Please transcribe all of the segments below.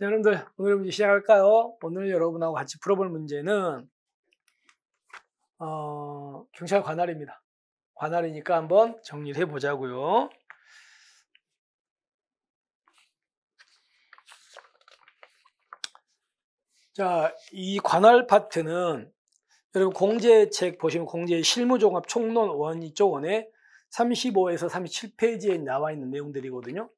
자, 여러분들 오늘 문제 시작할까요? 오늘 여러분하고 같이 풀어볼 문제는 경찰 관할입니다. 관할이니까 한번 정리를 해보자고요. 자, 이 관할 파트는 여러분 공제책 보시면 공제 실무종합 총론 원 이쪽 원에 35에서 37페이지에 나와 있는 내용들이거든요.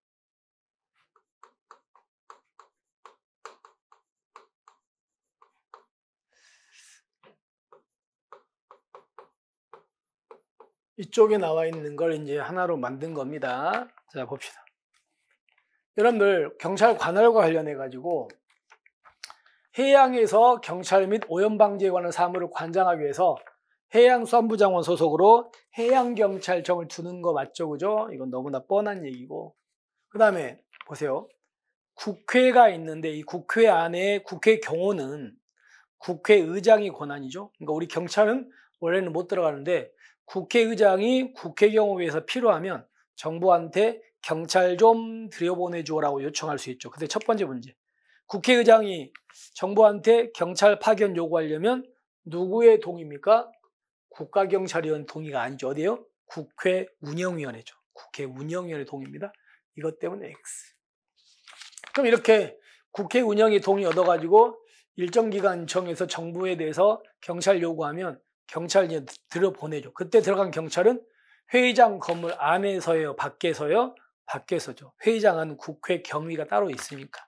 이쪽에 나와 있는 걸 이제 하나로 만든 겁니다. 자, 봅시다. 여러분들 경찰 관할과 관련해 가지고 해양에서 경찰 및 오염 방지에 관한 사무를 관장하기 위해서 해양수산부장관 소속으로 해양경찰청을 두는 거 맞죠? 그죠? 이건 너무나 뻔한 얘기고. 그 다음에 보세요. 국회가 있는데 이 국회 안에 국회 경호는 국회의장이 권한이죠. 그러니까 우리 경찰은 원래는 못 들어가는데 국회의장이 국회 경호위에서 필요하면 정부한테 경찰 좀 들여보내주라고 요청할 수 있죠. 근데 첫 번째 문제. 국회의장이 정부한테 경찰 파견 요구하려면 누구의 동의입니까? 국가경찰위원 동의가 아니죠. 어디예요? 국회운영위원회죠. 국회운영위원회 동의입니다. 이것 때문에 X. 그럼 이렇게 국회운영위 동의 얻어가지고 일정 기간 정해서 정부에 대해서 경찰 요구하면 경찰이 들여보내죠. 그때 들어간 경찰은 회의장 건물 안에서요, 밖에서요? 밖에서죠. 회의장은 국회 경위가 따로 있으니까.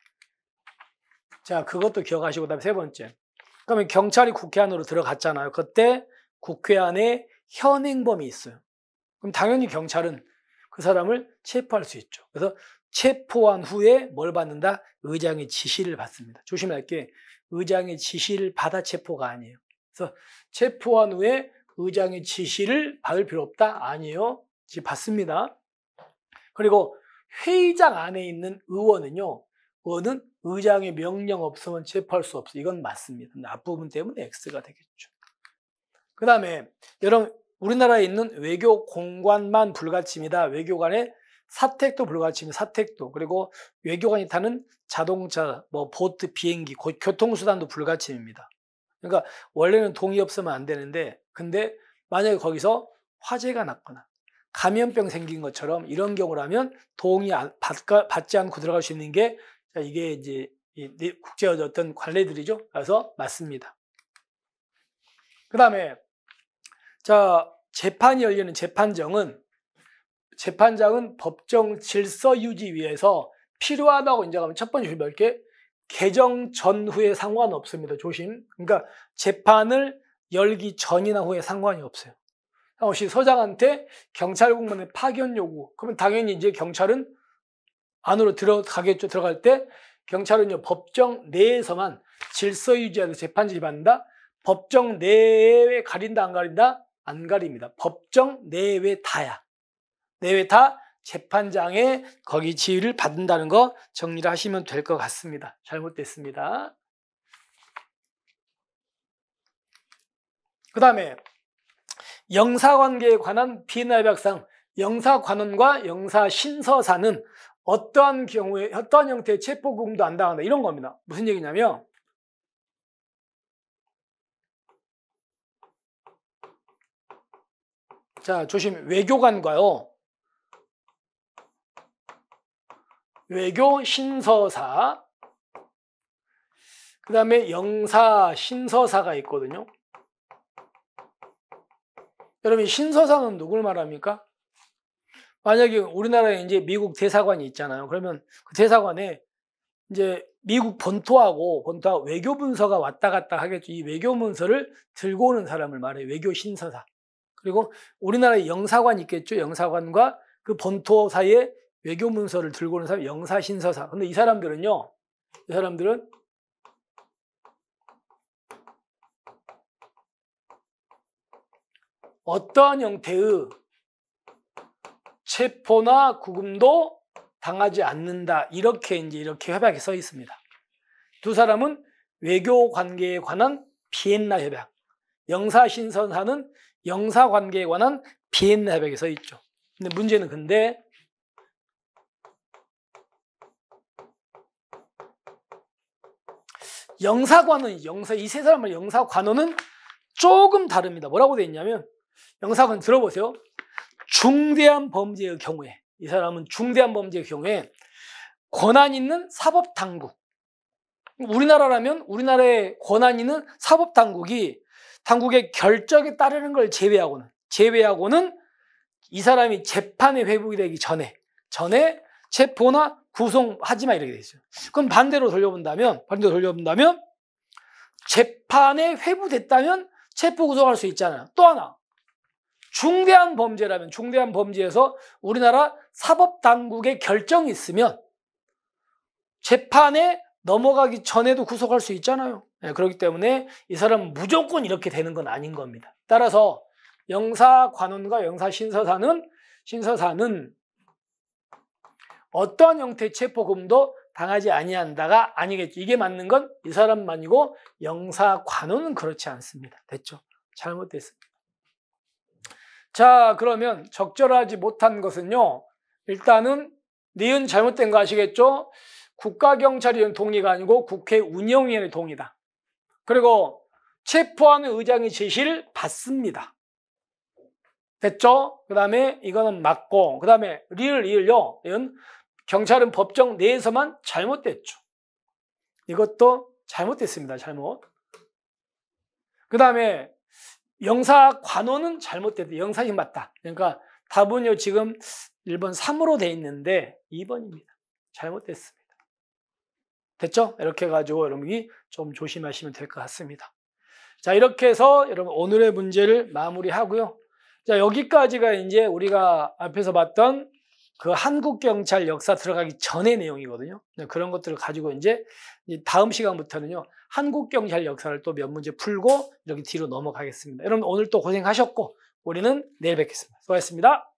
자, 그것도 기억하시고, 그다음에 세 번째. 그러면 경찰이 국회 안으로 들어갔잖아요. 그때 국회 안에 현행범이 있어요. 그럼 당연히 경찰은 그 사람을 체포할 수 있죠. 그래서 체포한 후에 뭘 받는다? 의장의 지시를 받습니다. 조심할 게 의장의 지시를 받아 체포가 아니에요. 그래서 체포한 후에 의장의 지시를 받을 필요 없다? 아니에요. 지시 받습니다. 그리고 회의장 안에 있는 의원은요. 의원은 의장의 명령 없으면 체포할 수 없어요. 이건 맞습니다. 앞부분 때문에 X가 되겠죠. 그 다음에 여러분 우리나라에 있는 외교 공관만 불가침이다. 외교관의 사택도 불가침이 사택도. 그리고 외교관이 타는 자동차, 보트, 비행기, 교통수단도 불가침입니다. 그러니까 원래는 동의 없으면 안 되는데 근데 만약에 거기서 화재가 났거나 감염병 생긴 것처럼 이런 경우라면 동의 받지 않고 들어갈 수 있는 게 이게 이제 국제 어떤 관례들이죠. 그래서 맞습니다. 그 다음에 자 재판이 열리는 재판장은 법정 질서 유지 위해서 필요하다고 인정하면 첫 번째 몇 개? 개정 전후에 상관없습니다. 조심. 그러니까 재판을 열기 전이나 후에 상관이 없어요. 혹시 서장한테 경찰국만의 파견 요구. 그러면 당연히 이제 경찰은 안으로 들어가겠죠. 들어갈 때 경찰은요 법정 내에서만 질서 유지하는 재판 진입한다. 법정 내외 가린다 안 가린다? 안 가립니다. 법정 내외 다야. 내외 다 재판장에 거기 지휘를 받는다는 거 정리를 하시면 될 것 같습니다. 잘못됐습니다. 그 다음에 영사관계에 관한 비인협약상 영사관원과 영사신서사는 어떠한 경우에 어떠한 형태의 체포구금도 안 당한다. 이런 겁니다. 무슨 얘기냐면 자 조심 외교관과요. 외교신서사 그 다음에 영사신서사가 있거든요. 여러분 신서사는 누굴 말합니까? 만약에 우리나라에 이제 미국 대사관이 있잖아요. 그러면 그 대사관에 이제 미국 본토하고 외교 문서가 왔다 갔다 하겠죠. 이 외교 문서를 들고 오는 사람을 말해요. 외교 신서사. 그리고 우리나라에 영사관 있겠죠. 영사관과 그 본토 사이에 외교 문서를 들고 오는 사람 영사 신서사. 근데 이 사람들은 어떠한 형태의 체포나 구금도 당하지 않는다. 이렇게 협약에 써 있습니다. 두 사람은 외교 관계에 관한 비엔나 협약. 영사 신서사는 영사 관계에 관한 비엔나 협약에 써 있죠. 근데 문제는 영사관원, 이 세 사람의 영사관원은 조금 다릅니다. 뭐라고 되어 있냐면, 영사관 들어보세요. 중대한 범죄의 경우에, 이 사람은 중대한 범죄의 경우에 권한 있는 사법당국, 우리나라라면 우리나라의 권한 있는 사법당국의 결정에 따르는 걸 제외하고는 이 사람이 재판에 회부이 되기 전에 체포나 구속하지 마 이렇게 돼 있어요. 그럼 반대로 돌려본다면 재판에 회부됐다면 체포 구속할 수 있잖아요. 또 하나, 중대한 범죄라면 중대한 범죄에서 우리나라 사법당국의 결정이 있으면 재판에 넘어가기 전에도 구속할 수 있잖아요. 네, 그렇기 때문에 이 사람은 무조건 이렇게 되는 건 아닌 겁니다. 따라서 영사관원과 영사신서사는 어떠한 형태의 체포금도 당하지 아니한다가 아니겠죠. 이게 맞는 건 이 사람만이고 영사관원은 그렇지 않습니다. 됐죠? 잘못됐습니다. 자, 그러면 적절하지 못한 것은요. 일단은 니은 잘못된 거 아시겠죠? 국가경찰위원 동의가 아니고 국회 운영위원회 동의다. 그리고 체포하는 의장의 지시를 받습니다. 됐죠? 그 다음에 이거는 맞고, 그 다음에 리을요. 이건 경찰은 법정 내에서만 잘못됐죠. 이것도 잘못됐습니다. 잘못. 그 다음에 영사관원은 잘못됐다. 영사이 맞다. 그러니까 답은요 지금 1번 3으로 돼 있는데 2번입니다. 잘못됐습니다. 됐죠? 이렇게 해가지고 여러분이 좀 조심하시면 될 것 같습니다. 자, 이렇게 해서 여러분 오늘의 문제를 마무리하고요. 자, 여기까지가 이제 우리가 앞에서 봤던 그 한국경찰 역사 들어가기 전의 내용이거든요. 그런 것들을 가지고 이제 다음 시간부터는요, 한국경찰 역사를 또 몇 문제 풀고 이렇게 뒤로 넘어가겠습니다. 여러분 오늘 또 고생하셨고, 우리는 내일 뵙겠습니다. 수고하셨습니다.